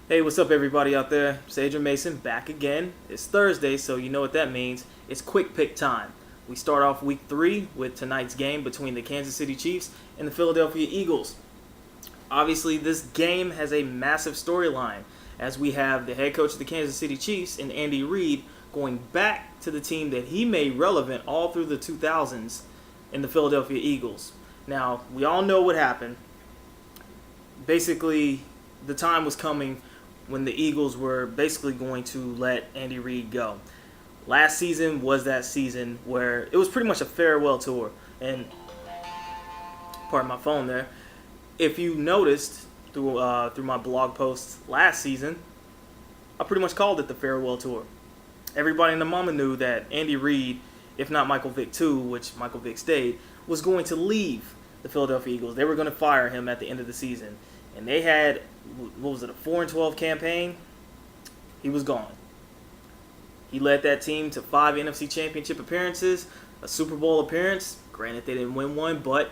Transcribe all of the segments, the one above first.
Hey, what's up, everybody out there? It's Adrian Mason back again. It's Thursday, so you know what that means. It's quick pick time. We start off week 3 with tonight's game between the Kansas City Chiefs and the Philadelphia Eagles. Obviously, this game has a massive storyline as we have the head coach of the Kansas City Chiefs and Andy Reid going back to the team that he made relevant all through the 2000s in the Philadelphia Eagles. Now, we all know what happened. Basically, the time was coming when the Eagles were basically going to let Andy Reid go. Last season was that season where it was pretty much a farewell tour. And, pardon my phone there, if you noticed through my blog posts last season, I pretty much called it the farewell tour. Everybody and the mama knew that Andy Reid, if not Michael Vick too, which Michael Vick stayed, was going to leave the Philadelphia Eagles. They were going to fire him at the end of the season. And they had, what was it, a 4-12 campaign? He was gone. He led that team to 5 NFC Championship appearances, a Super Bowl appearance. Granted, they didn't win one, but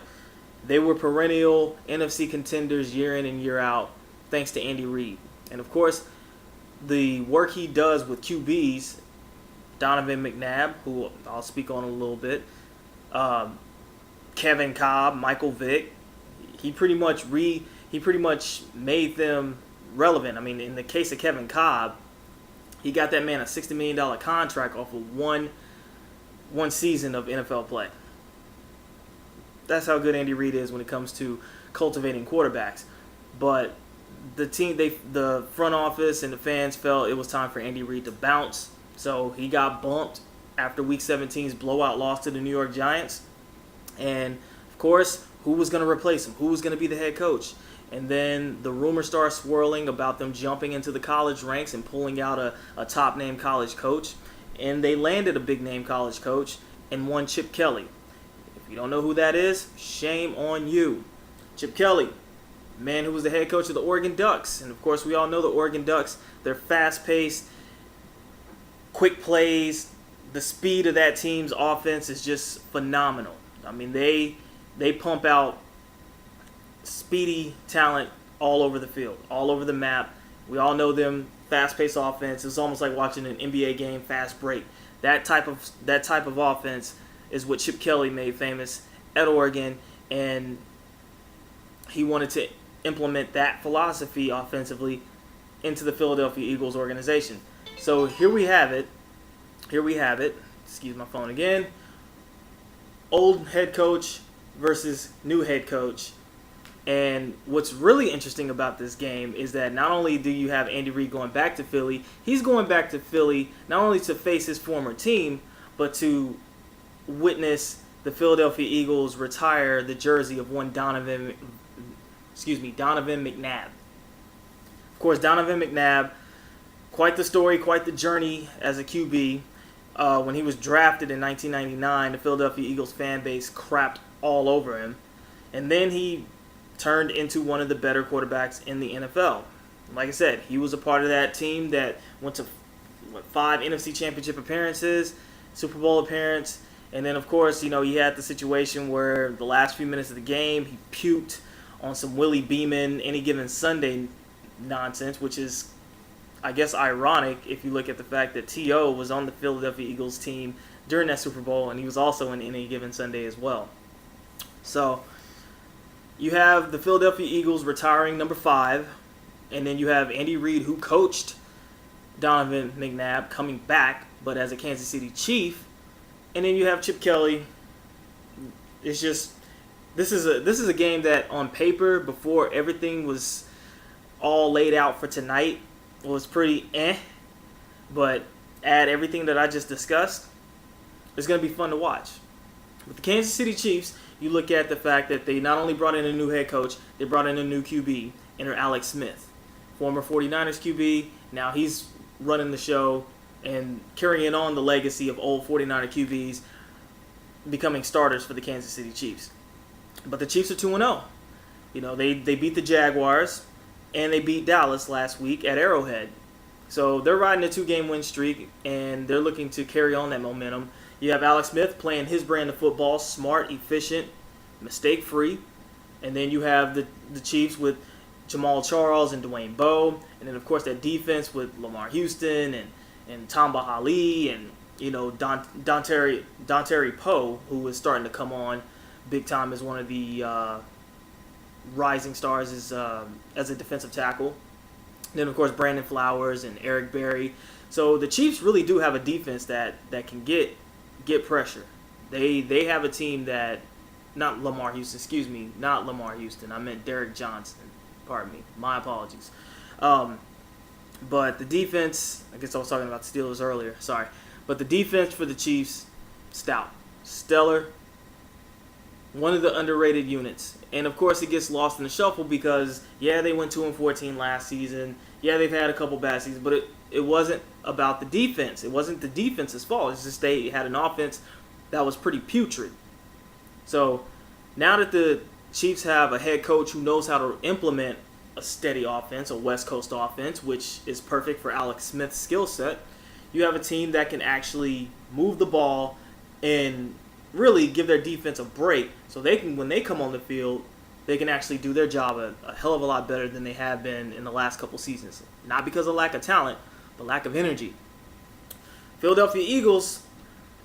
they were perennial NFC contenders year in and year out, thanks to Andy Reid. And of course, the work he does with QBs, Donovan McNabb, who I'll speak on a little bit, Kevin Cobb, Michael Vick, he pretty much made them relevant. I mean, in the case of Kevin Cobb, he got that man a $60 million contract off of one season of NFL play. That's how good Andy Reid is when it comes to cultivating quarterbacks. But the front office and the fans felt it was time for Andy Reid to bounce. So he got bumped after Week 17's blowout loss to the New York Giants. And, of course, who was going to replace him? Who was going to be the head coach? And then the rumors start swirling about them jumping into the college ranks and pulling out a top-name college coach. And they landed a big-name college coach and one Chip Kelly. If you don't know who that is, shame on you. Chip Kelly, man who was the head coach of the Oregon Ducks. And, of course, we all know the Oregon Ducks. They're fast-paced, quick plays. The speed of that team's offense is just phenomenal. I mean, they pump out speedy talent all over the field, all over the map. We all know them, fast-paced offense. It's almost like watching an NBA game, fast break. That type of offense is what Chip Kelly made famous at Oregon, and he wanted to implement that philosophy offensively into the Philadelphia Eagles organization. So here we have it. Excuse my phone again. Old head coach versus new head coach. And what's really interesting about this game is that not only do you have Andy Reid going back to Philly, he's going back to Philly not only to face his former team, but to witness the Philadelphia Eagles retire the jersey of one Donovan McNabb. Of course, Donovan McNabb, quite the story, quite the journey as a QB. When he was drafted in 1999, the Philadelphia Eagles fan base crapped all over him. And then he turned into one of the better quarterbacks in the NFL. Like I said, he was a part of that team that went to 5 NFC Championship appearances, Super Bowl appearance, and then, of course, he had the situation where the last few minutes of the game, he puked on some Willie Beeman Any Given Sunday nonsense, which is, I guess, ironic if you look at the fact that T.O. was on the Philadelphia Eagles team during that Super Bowl, and he was also in Any Given Sunday as well. So you have the Philadelphia Eagles retiring number 5, and then you have Andy Reid, who coached Donovan McNabb, coming back, but as a Kansas City Chief, and then you have Chip Kelly. It's just this is a game that on paper, before everything was all laid out for tonight, was pretty but add everything that I just discussed, it's going to be fun to watch. With the Kansas City Chiefs, you look at the fact that they not only brought in a new head coach, they brought in a new QB, enter Alex Smith, former 49ers QB. Now he's running the show and carrying on the legacy of old 49er QBs becoming starters for the Kansas City Chiefs. But the Chiefs are 2-0. They beat the Jaguars, and they beat Dallas last week at Arrowhead. So they're riding a 2-game win streak, and they're looking to carry on that momentum. You have Alex Smith playing his brand of football, smart, efficient, mistake-free. And then you have the Chiefs with Jamal Charles and Dwayne Bowe, and then of course that defense with Lamar Houston and Tamba Ali and Dontari Poe, who is starting to come on big time as one of the rising stars as a defensive tackle. And then of course Brandon Flowers and Eric Berry. So the Chiefs really do have a defense that can get pressure. They have a team that not Lamar Houston. I meant Derek Johnson. Pardon me. My apologies. But the defense, I guess I was talking about the Steelers earlier. Sorry. But the defense for the Chiefs, stout, stellar, one of the underrated units. And of course it gets lost in the shuffle because, yeah, they went 2-14 last season. Yeah, they've had a couple bad seasons, but it wasn't about the defense. It wasn't the defense's fault. It's just they had an offense that was pretty putrid. So now that the Chiefs have a head coach who knows how to implement a steady offense, a West Coast offense, which is perfect for Alex Smith's skill set, you have a team that can actually move the ball and really give their defense a break so they can, when they come on the field, they can actually do their job a hell of a lot better than they have been in the last couple seasons. Not because of lack of talent, but lack of energy. Philadelphia Eagles,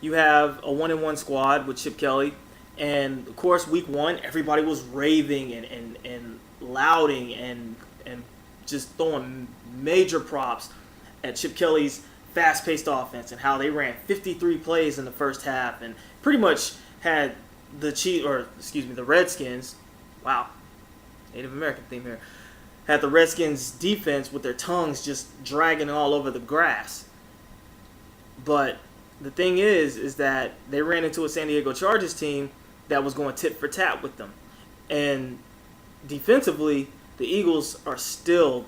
you have a 1-1 squad with Chip Kelly. And, of course, week one, everybody was raving and lauding and just throwing major props at Chip Kelly's fast-paced offense and how they ran 53 plays in the first half and pretty much had the Redskins, wow, Native American theme here, had the Redskins defense with their tongues just dragging all over the grass. But the thing is that they ran into a San Diego Chargers team that was going tit for tat with them. And defensively, the Eagles are still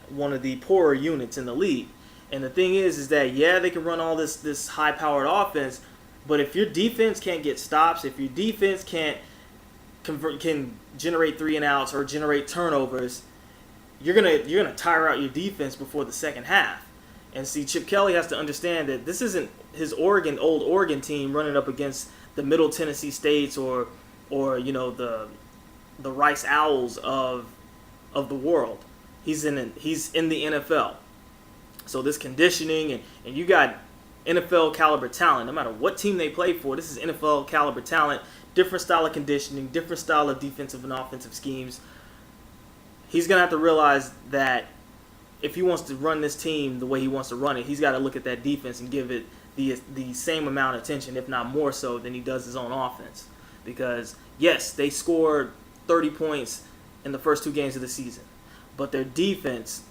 one of the poorer units in the league. And the thing is that, yeah, they can run all this high-powered offense, but if your defense can't get stops, if your defense can generate 3-and-outs or generate turnovers, you're gonna tire out your defense before the second half. And see, Chip Kelly has to understand that this isn't his old Oregon team running up against the Middle Tennessee States or the Rice Owls of the world. He's in the NFL. So this conditioning and you got NFL caliber talent. No matter what team they play for, this is NFL caliber talent. Different style of conditioning, different style of defensive and offensive schemes. He's gonna have to realize that if he wants to run this team the way he wants to run it, he's got to look at that defense and give it the same amount of attention, if not more so, than he does his own offense. Because, yes, they scored 30 points in the first 2 games of the season, but their defense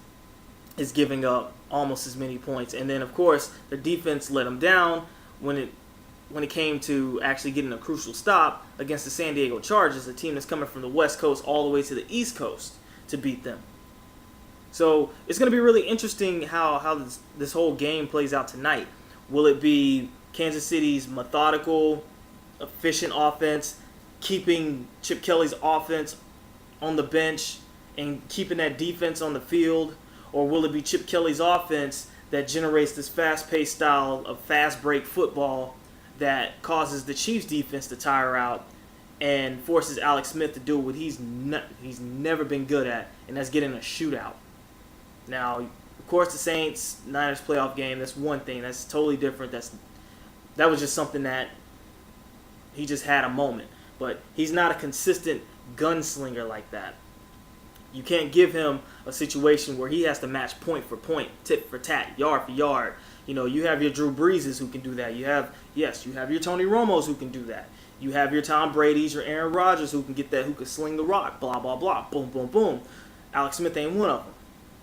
is giving up almost as many points. And then, of course, their defense let them down when it came to actually getting a crucial stop against the San Diego Chargers, a team that's coming from the West Coast all the way to the East Coast to beat them. So it's going to be really interesting how this whole game plays out tonight. Will it be Kansas City's methodical, efficient offense, keeping Chip Kelly's offense on the bench and keeping that defense on the field? Or will it be Chip Kelly's offense that generates this fast-paced style of fast-break football that causes the Chiefs' defense to tire out and forces Alex Smith to do what he's never been good at, and that's getting a shootout? Now, of course, the Saints-Niners playoff game, that's one thing. That's totally different. That was just something that he just had a moment. But he's not a consistent gunslinger like that. You can't give him a situation where he has to match point for point, tit for tat, yard for yard. You have your Drew Breeses who can do that. You have your Tony Romos who can do that. You have your Tom Brady's, your Aaron Rodgers who can get that, who can sling the rock, blah, blah, blah, boom, boom, boom. Alex Smith ain't one of them.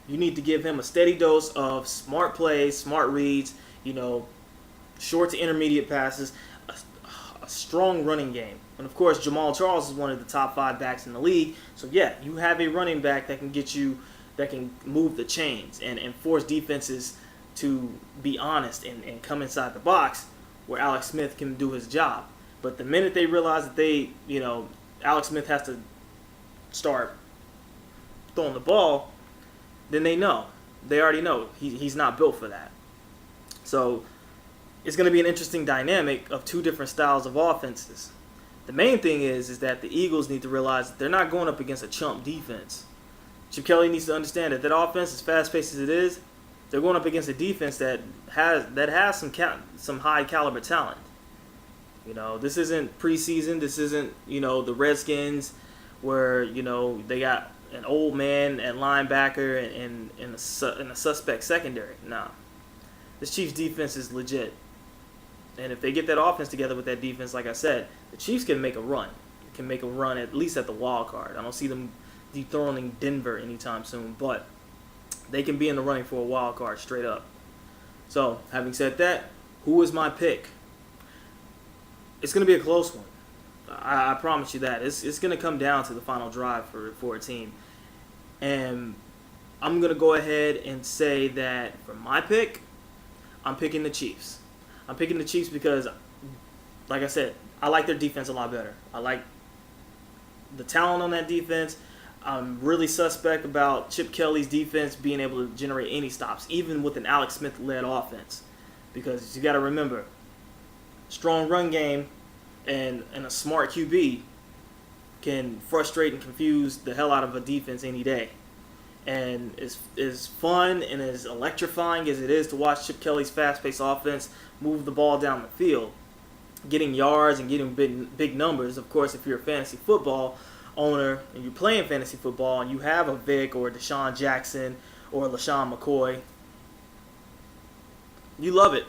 You need to give him a steady dose of smart plays, smart reads, short to intermediate passes, a strong running game. And, of course, Jamal Charles is one of the top 5 backs in the league. So, yeah, you have a running back that can move the chains and force defenses to be honest and come inside the box where Alex Smith can do his job. But the minute they realize that Alex Smith has to start throwing the ball, then they know. They already know he's not built for that. So it's going to be an interesting dynamic of 2 different styles of offenses. The main thing is that the Eagles need to realize that they're not going up against a chump defense. Chip Kelly needs to understand that that offense, as fast-paced as it is, they're going up against a defense that has some high caliber talent. You know, this isn't preseason. This isn't, you know, the Redskins where, you know, they got an old man at linebacker and a suspect secondary. Nah. This Chiefs defense is legit. And if they get that offense together with that defense, like I said, the Chiefs can make a run. Can make a run at least at the wild card. I don't see them dethroning Denver anytime soon, but they can be in the running for a wild card straight up. So, having said that, who is my pick? It's going to be a close one. I promise you that. It's going to come down to the final drive for a team. And I'm going to go ahead and say that for my pick, I'm picking the Chiefs. I'm picking the Chiefs because, like I said, I like their defense a lot better. I like the talent on that defense. I'm really suspect about Chip Kelly's defense being able to generate any stops, even with an Alex Smith-led offense. Because you got to remember, strong run game and a smart QB can frustrate and confuse the hell out of a defense any day. And as fun and as electrifying as it is to watch Chip Kelly's fast-paced offense move the ball down the field, getting yards and getting big numbers. Of course, if you're a fantasy football owner and you're playing fantasy football and you have a Vic or a Deshaun Jackson or a LaShawn McCoy, you love it.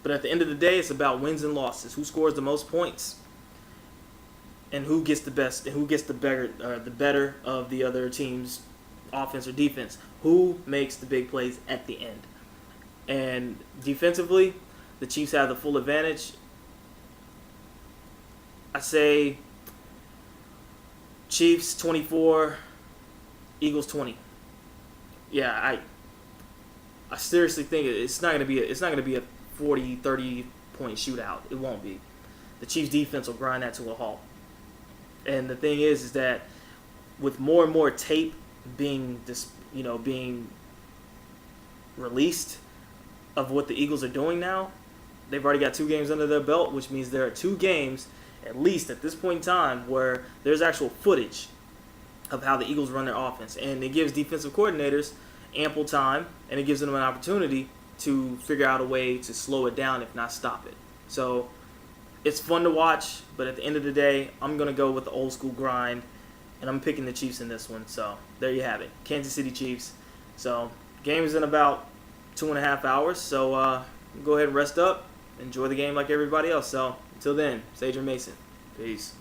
But at the end of the day, it's about wins and losses. Who scores the most points, and who gets the best, and who gets the better of the other team's offense or defense. Who makes the big plays at the end? And defensively, the Chiefs have the full advantage. I say Chiefs 24, Eagles 20. Yeah, I seriously think it's not going to be a 40, 30 point shootout. It won't be. The Chiefs defense will grind that to a halt. And the thing is that with more and more tape being released of what the Eagles are doing now, they've already got 2 games under their belt, which means there are 2 games, at least at this point in time, where there's actual footage of how the Eagles run their offense. And it gives defensive coordinators ample time, and it gives them an opportunity to figure out a way to slow it down, if not stop it. So it's fun to watch, but at the end of the day, I'm going to go with the old school grind, and I'm picking the Chiefs in this one. So there you have it, Kansas City Chiefs. So game is in about 2.5 hours, so go ahead and rest up. Enjoy the game like everybody else. So until then, Sage and Mason. Peace.